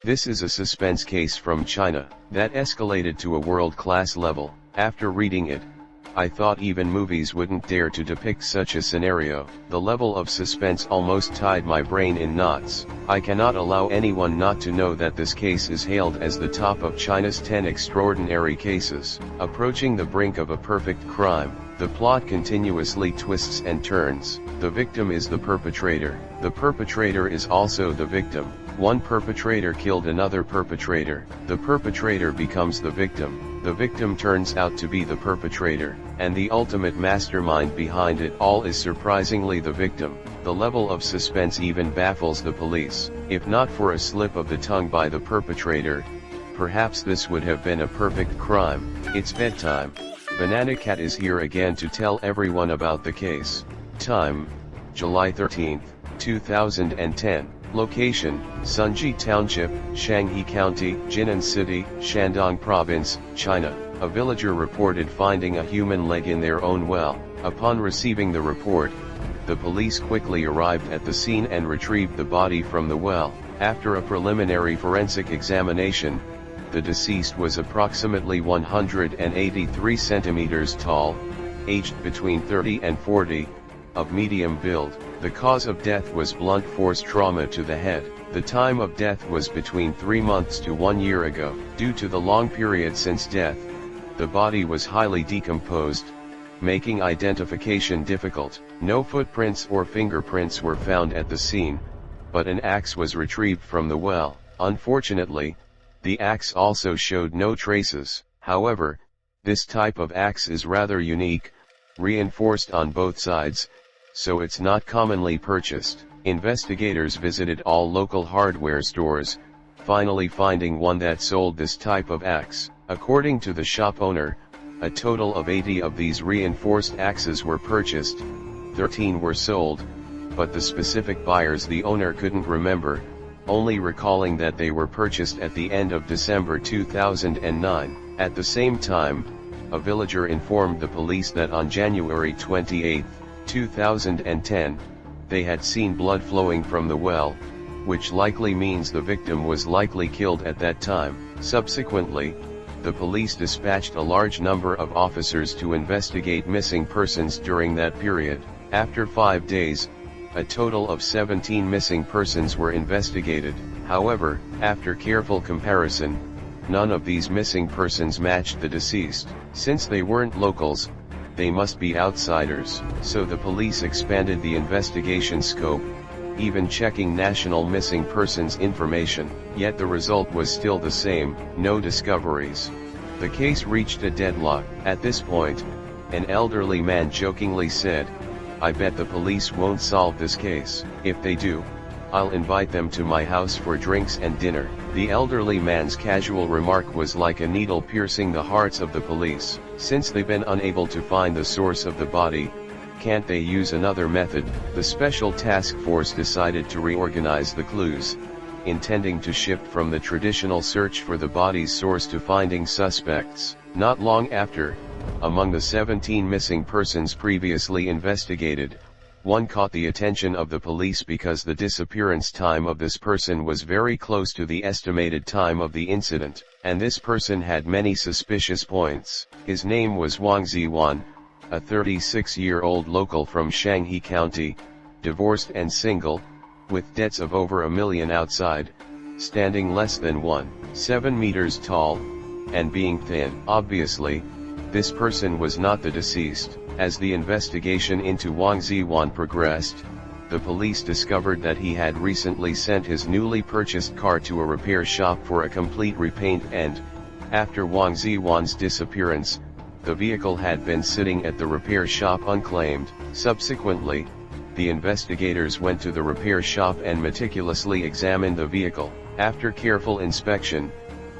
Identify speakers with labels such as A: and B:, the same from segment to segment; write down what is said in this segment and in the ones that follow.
A: This is a suspense case from China, that escalated to a world-class level. After reading it, I thought even movies wouldn't dare to depict such a scenario. The level of suspense almost tied my brain in knots. I cannot allow anyone not to know that this case is hailed as the top of China's 10 extraordinary cases. Approaching the brink of a perfect crime, the plot continuously twists and turns. The victim is the perpetrator. The perpetrator is also the victim. One perpetrator killed another perpetrator. The perpetrator becomes the victim. The victim turns out to be the perpetrator, and the ultimate mastermind behind it all is surprisingly the victim. The level of suspense even baffles the police. If not for a slip of the tongue by the perpetrator, perhaps this would have been a perfect crime. It's bedtime. Banana Cat is here again to tell everyone about the case. Time: July 13, 2010. Location: Sunji Township, Shanghe County, Jinan City, Shandong Province, China. A villager reported finding a human leg in their own well. Upon receiving the report, the police quickly arrived at the scene and retrieved the body from the well. After a preliminary forensic examination, the deceased was approximately 183 centimeters tall, aged between 30 and 40, of medium build. The cause of death was blunt force trauma to the head. The time of death was between 3 months to 1 year ago. Due to the long period since death, the body was highly decomposed, making identification difficult. No footprints or fingerprints were found at the scene, but an axe was retrieved from the well. Unfortunately, the axe also showed no traces. However, this type of axe is rather unique, reinforced on both sides, so it's not commonly purchased. Investigators visited all local hardware stores, finally finding one that sold this type of axe. According to the shop owner, a total of 80 of these reinforced axes were purchased, 13 were sold, but the specific buyers the owner couldn't remember, only recalling that they were purchased at the end of December 2009. At the same time, a villager informed the police that on January 28, 2010, they had seen blood flowing from the well, which likely means the victim was likely killed at that time. Subsequently, the police dispatched a large number of officers to investigate missing persons during that period. After 5 days, a total of 17 missing persons were investigated. However, after careful comparison, none of these missing persons matched the deceased. Since they weren't locals, they must be outsiders. So the police expanded the investigation scope, even checking national missing persons information. Yet the result was still the same: no discoveries. The case reached a deadlock. At this point, an elderly man jokingly said, "I bet the police won't solve this case. If they do, I'll invite them to my house for drinks and dinner." The elderly man's casual remark was like a needle piercing the hearts of the police. Since they've been unable to find the source of the body, can't they use another method? The special task force decided to reorganize the clues, intending to shift from the traditional search for the body's source to finding suspects. Not long after, among the 17 missing persons previously investigated, one caught the attention of the police because the disappearance time of this person was very close to the estimated time of the incident, and this person had many suspicious points. His name was Wang Ziwan, a 36-year-old local from Shanghe County, divorced and single, with debts of over $1 million outside, standing less than 1.7 meters tall, and being thin. Obviously, this person was not the deceased. As the investigation into Wang Ziwan progressed, the police discovered that he had recently sent his newly purchased car to a repair shop for a complete repaint, and, after Wang Ziwan's disappearance, the vehicle had been sitting at the repair shop unclaimed. Subsequently, the investigators went to the repair shop and meticulously examined the vehicle. After careful inspection,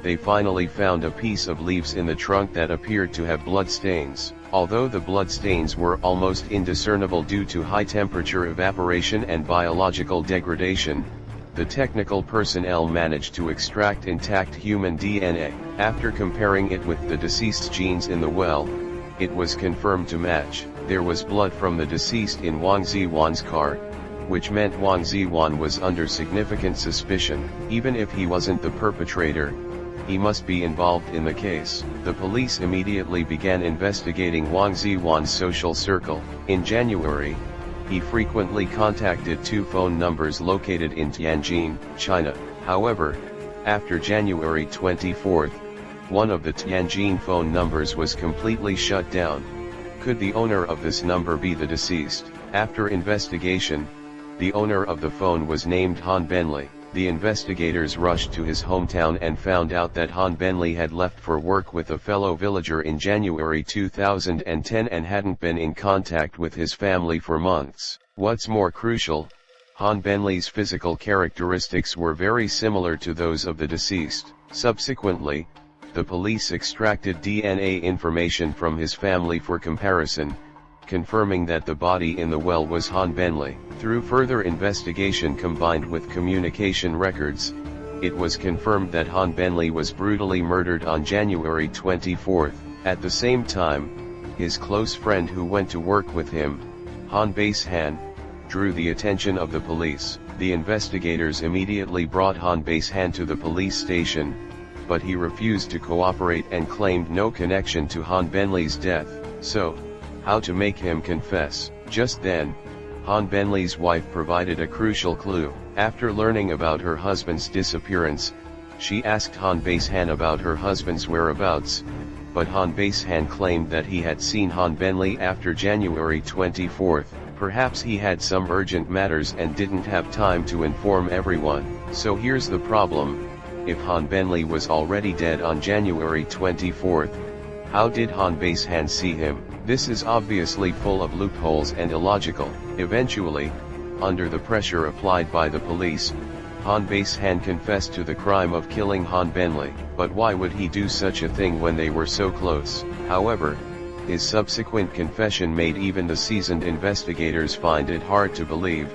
A: they finally found a piece of leaves in the trunk that appeared to have blood stains. Although the blood stains were almost indiscernible due to high temperature evaporation and biological degradation, the technical personnel managed to extract intact human DNA. After comparing it with the deceased's genes in the well, it was confirmed to match. There was blood from the deceased in Wang Ziwan's car, which meant Wang Ziwan was under significant suspicion. Even if he wasn't the perpetrator, he must be involved in the case. The police immediately began investigating Wang Ziwan's social circle. In January, he frequently contacted two phone numbers located in Tianjin, China. However, after January 24, one of the Tianjin phone numbers was completely shut down. Could the owner of this number be the deceased? After investigation, the owner of the phone was named Han Benli. The investigators rushed to his hometown and found out that Han Benli had left for work with a fellow villager in January 2010 and hadn't been in contact with his family for months. What's more crucial, Han Benli's physical characteristics were very similar to those of the deceased. Subsequently, the police extracted DNA information from his family for comparison, confirming that the body in the well was Han Benli. Through further investigation combined with communication records, it was confirmed that Han Benli was brutally murdered on January 24. At the same time, his close friend who went to work with him, Han Baishan, drew the attention of the police. The investigators immediately brought Han Baishan to the police station, but he refused to cooperate and claimed no connection to Han Benli's death. So, how to make him confess? Just then, Han Benli's wife provided a crucial clue. After learning about her husband's disappearance, she asked Han Baishan about her husband's whereabouts, but Han Baishan claimed that he had seen Han Benli after January 24. Perhaps he had some urgent matters and didn't have time to inform everyone. So here's the problem: if Han Benli was already dead on January 24, how did Han Baishan see him? This is obviously full of loopholes and illogical. Eventually, under the pressure applied by the police, Han Baishan confessed to the crime of killing Han Benli. But why would he do such a thing when they were so close? However, his subsequent confession made even the seasoned investigators find it hard to believe.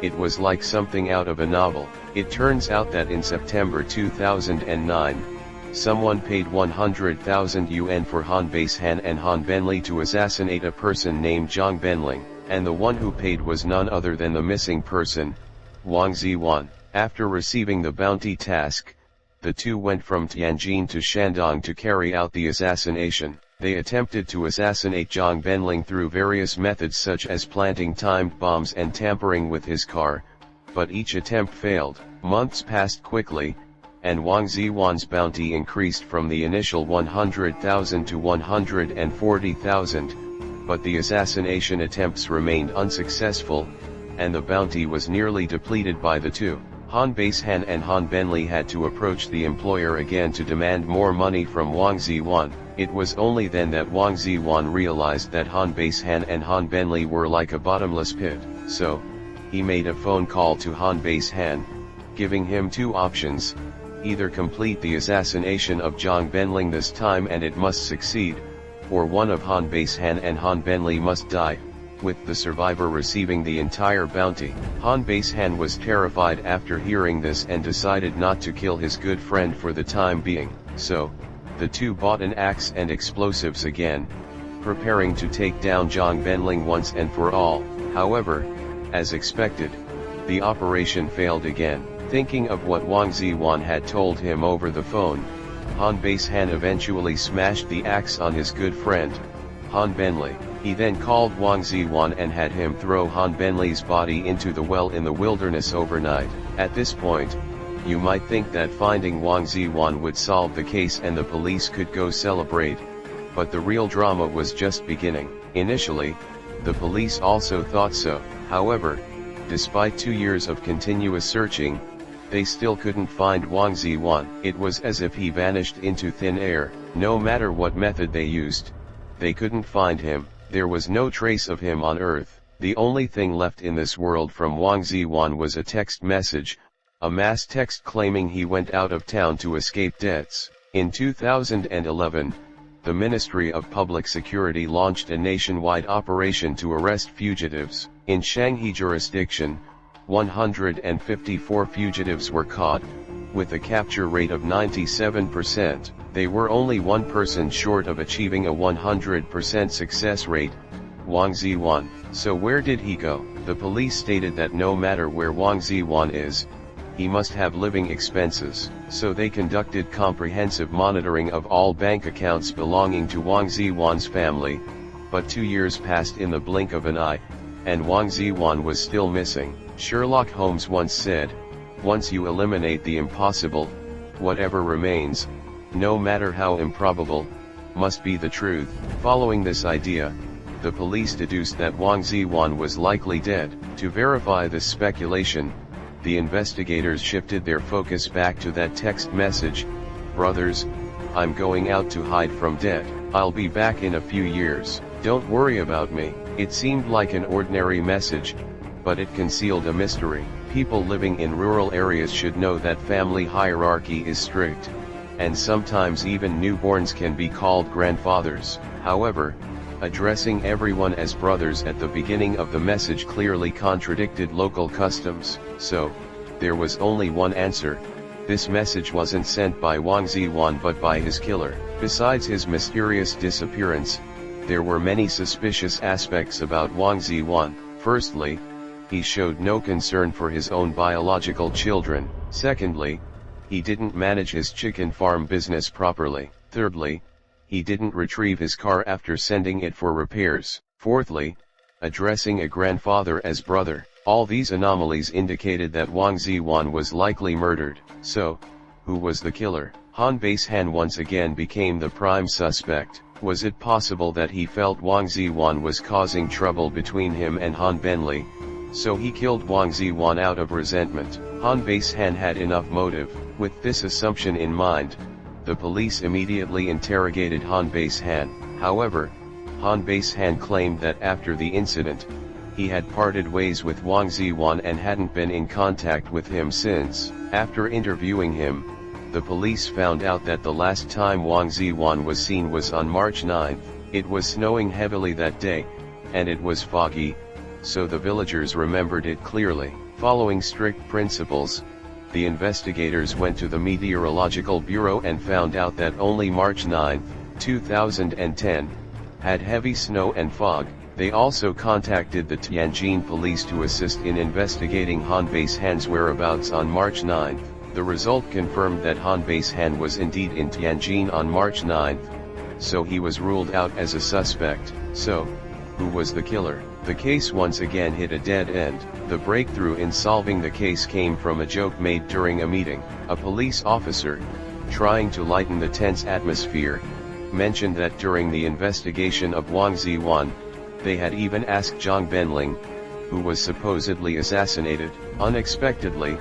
A: It was like something out of a novel. It turns out that in September 2009, someone paid 100,000 yuan for Han Baishan and Han Benli to assassinate a person named Zhang Benling, and the one who paid was none other than the missing person, Wang Ziwan. After receiving the bounty task, the two went from Tianjin to Shandong to carry out the assassination. They attempted to assassinate Zhang Benling through various methods such as planting timed bombs and tampering with his car, but each attempt failed. Months passed quickly, and Wang Ziwan's bounty increased from the initial 100,000 to 140,000, but the assassination attempts remained unsuccessful, and the bounty was nearly depleted by the two. Han Baishan and Han Benli had to approach the employer again to demand more money from Wang Ziwan. It was only then that Wang Ziwan realized that Han Baishan and Han Benli were like a bottomless pit. So, he made a phone call to Han Baishan, giving him two options: either complete the assassination of Zhang Benling this time and it must succeed, or one of Han Baishan and Han Benli must die, with the survivor receiving the entire bounty. Han Baishan was terrified after hearing this and decided not to kill his good friend for the time being. So, the two bought an axe and explosives again, preparing to take down Zhang Benling once and for all. However, as expected, the operation failed again. Thinking of what Wang Ziwan had told him over the phone, Han Baishan eventually smashed the axe on his good friend, Han Benli. He then called Wang Ziwan and had him throw Han Benli's body into the well in the wilderness overnight. At this point, you might think that finding Wang Ziwan would solve the case and the police could go celebrate, but the real drama was just beginning. Initially, the police also thought so. However, despite 2 years of continuous searching, they still couldn't find Wang Ziwan. It was as if he vanished into thin air. No matter what method they used, they couldn't find him. There was no trace of him on Earth. The only thing left in this world from Wang Ziwan was a text message, a mass text claiming he went out of town to escape debts. In 2011, the Ministry of Public Security launched a nationwide operation to arrest fugitives. In Shanghai jurisdiction, 154 fugitives were caught, with a capture rate of 97%. They were only one person short of achieving a 100% success rate, Wang Ziwan. So where did he go? The police stated that no matter where Wang Ziwan is, he must have living expenses. So they conducted comprehensive monitoring of all bank accounts belonging to Wang Ziwan's family, but 2 years passed in the blink of an eye, and Wang Ziwan was still missing. Sherlock Holmes once said, "Once you eliminate the impossible, whatever remains, no matter how improbable, must be the truth." Following this idea, the police deduced that Wang Ziwan was likely dead. To verify this speculation, the investigators shifted their focus back to that text message, "Brothers, I'm going out to hide from debt. I'll be back in a few years. Don't worry about me." It seemed like an ordinary message, but it concealed a mystery. People living in rural areas should know that family hierarchy is strict, and sometimes even newborns can be called grandfathers. However, addressing everyone as brothers at the beginning of the message clearly contradicted local customs, so there was only one answer: this message wasn't sent by Wang Ziwan but by his killer. Besides his mysterious disappearance, there were many suspicious aspects about Wang Ziwan. Firstly, he showed no concern for his own biological children. Secondly, he didn't manage his chicken farm business properly. Thirdly, he didn't retrieve his car after sending it for repairs. Fourthly, addressing a grandfather as brother. All these anomalies indicated that Wang Ziwan was likely murdered. So, who was the killer? Han Baishan once again became the prime suspect. Was it possible that he felt Wang Ziwan was causing trouble between him and Han Benli, so he killed Wang Ziwan out of resentment? Han Baishan had enough motive. With this assumption in mind, the police immediately interrogated Han Baishan. However, Han Baishan claimed that after the incident, he had parted ways with Wang Ziwan and hadn't been in contact with him since. After interviewing him, the police found out that the last time Wang Ziwan was seen was on March 9th. It was snowing heavily that day, and it was foggy, so the villagers remembered it clearly. Following strict principles, the investigators went to the Meteorological Bureau and found out that only March 9, 2010, had heavy snow and fog. They also contacted the Tianjin police to assist in investigating Han Baishan's whereabouts on March 9. The result confirmed that Han Baishan was indeed in Tianjin on March 9, so he was ruled out as a suspect. So, who was the killer? The case once again hit a dead end. The breakthrough in solving the case came from a joke made during a meeting. A police officer, trying to lighten the tense atmosphere, mentioned that during the investigation of Wang Ziwan, they had even asked Zhang Benling, who was supposedly assassinated. Unexpectedly,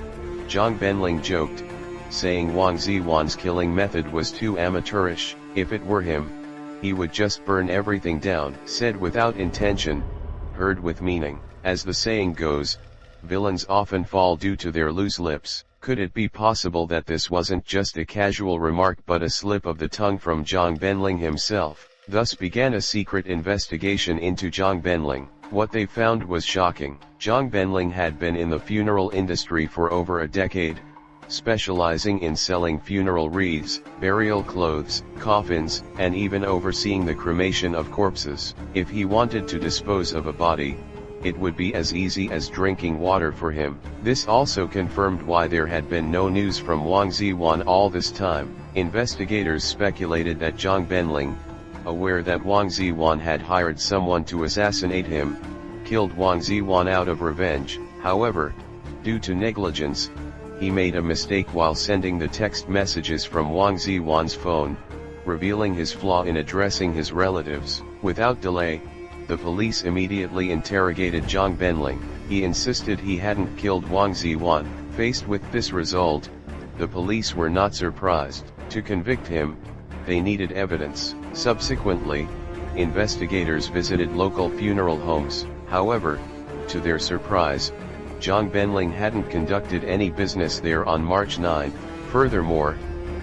A: Zhang Benling joked, saying Wang Ziwan's killing method was too amateurish. If it were him, he would just burn everything down. Said without intention, heard with meaning. As the saying goes, villains often fall due to their loose lips. Could it be possible that this wasn't just a casual remark but a slip of the tongue from Zhang Benling himself? Thus began a secret investigation into Zhang Benling. What they found was shocking. Zhang Benling had been in the funeral industry for over a decade, specializing in selling funeral wreaths, burial clothes, coffins, and even overseeing the cremation of corpses. If he wanted to dispose of a body, it would be as easy as drinking water for him. This also confirmed why there had been no news from Wang Ziwan all this time. Investigators speculated that Zhang Benling, aware that Wang Ziwan had hired someone to assassinate him, killed Wang Ziwan out of revenge. However, due to negligence, he made a mistake while sending the text messages from Wang Ziwan's phone, revealing his flaw in addressing his relatives. Without delay, the police immediately interrogated Zhang Benling. He insisted he hadn't killed Wang Ziwan. Faced with this result, the police were not surprised. To convict him, they needed evidence. Subsequently, investigators visited local funeral homes. However, to their surprise, Zhang Benling hadn't conducted any business there on March 9. Furthermore,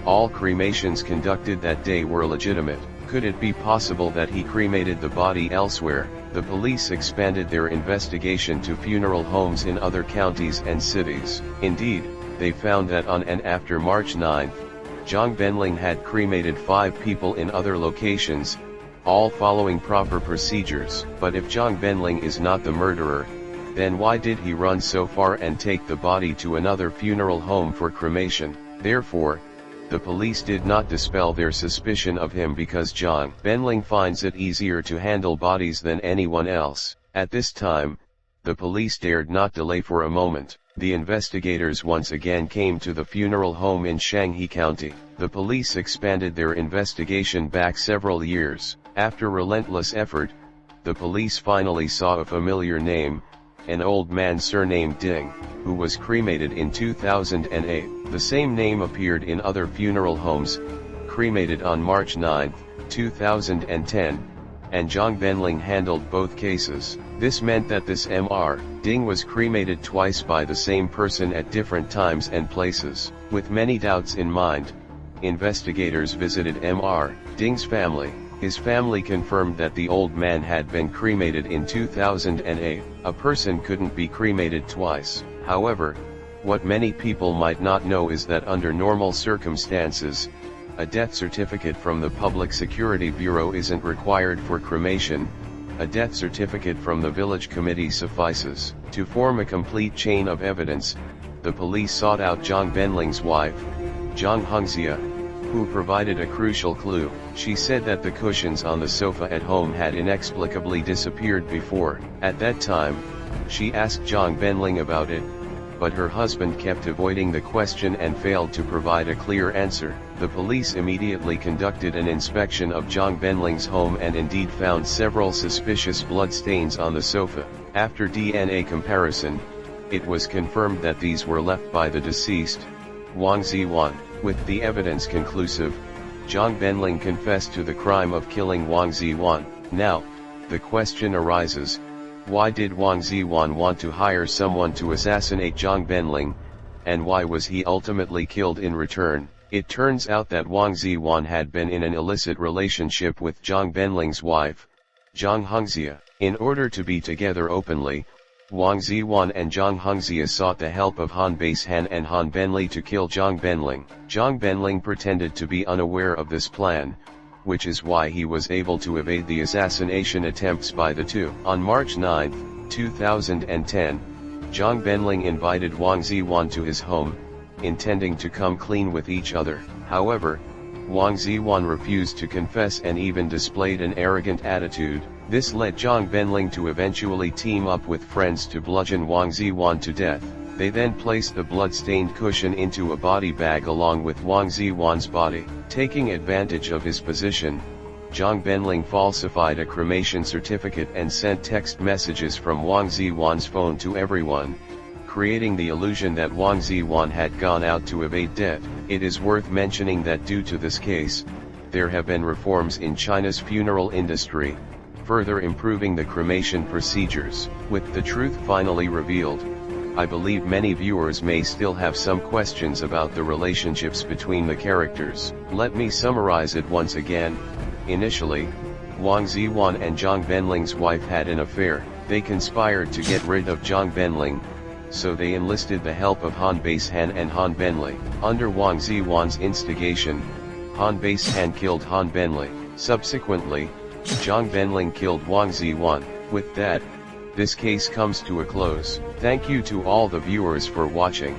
A: all cremations conducted that day were legitimate. Could it be possible that he cremated the body elsewhere? The police expanded their investigation to funeral homes in other counties and cities. Indeed, they found that on and after March 9, Zhang Benling had cremated 5 people in other locations, all following proper procedures. But if Zhang Benling is not the murderer, then why did he run so far and take the body to another funeral home for cremation? Therefore, the police did not dispel their suspicion of him because Zhang Benling finds it easier to handle bodies than anyone else. At this time, the police dared not delay for a moment. The investigators once again came to the funeral home in Shanghai County. The police expanded their investigation back several years. After relentless effort, the police finally saw a familiar name, an old man surnamed Ding, who was cremated in 2008. The same name appeared in other funeral homes, cremated on March 9, 2010, and Zhang Benling handled both cases. This meant that this Mr. Ding was cremated twice by the same person at different times and places. With many doubts in mind, investigators visited Mr. Ding's family. His family confirmed that the old man had been cremated in 2008. A person couldn't be cremated twice. However, what many people might not know is that under normal circumstances, a death certificate from the Public Security Bureau isn't required for cremation. A death certificate from the village committee suffices. To form a complete chain of evidence, the police sought out Zhang Benling's wife, Zhang Hongxia, who provided a crucial clue. She said that the cushions on the sofa at home had inexplicably disappeared before. At that time, she asked Zhang Benling about it, but her husband kept avoiding the question and failed to provide a clear answer. The police immediately conducted an inspection of Zhang Benling's home and indeed found several suspicious blood stains on the sofa. After DNA comparison, it was confirmed that these were left by the deceased, Wang Ziwan. With the evidence conclusive, Zhang Benling confessed to the crime of killing Wang Ziwan. Now, the question arises, why did Wang Ziwan want to hire someone to assassinate Zhang Benling, and why was he ultimately killed in return? It turns out that Wang Ziwan had been in an illicit relationship with Zhang Benling's wife, Zhang Hongxia. In order to be together openly, Wang Ziwan and Zhang Hongxia sought the help of Han Baishan and Han Benli to kill Zhang Benling. Zhang Benling pretended to be unaware of this plan, which is why he was able to evade the assassination attempts by the two. On March 9, 2010, Zhang Benling invited Wang Ziwan to his home, intending to come clean with each other. However, Wang Ziwan refused to confess and even displayed an arrogant attitude. This led Zhang Benling to eventually team up with friends to bludgeon Wang Ziwan to death. They then placed the blood-stained cushion into a body bag along with Wang Ziwan's body. Taking advantage of his position, Zhang Benling falsified a cremation certificate and sent text messages from Wang Ziwan's phone to everyone, creating the illusion that Wang Ziwan had gone out to evade debt. It is worth mentioning that due to this case, there have been reforms in China's funeral industry, further improving the cremation procedures. With the truth finally revealed, I believe many viewers may still have some questions about the relationships between the characters. Let me summarize it once again. Initially, Wang Ziwan and Zhang Benling's wife had an affair. They conspired to get rid of Zhang Benling, so they enlisted the help of Han Baishan and Han Benli. Under Wang Ziwan's instigation, Han Baishan killed Han Benli. Subsequently, Zhang Benling killed Wang Ziwan. With that, this case comes to a close. Thank you to all the viewers for watching.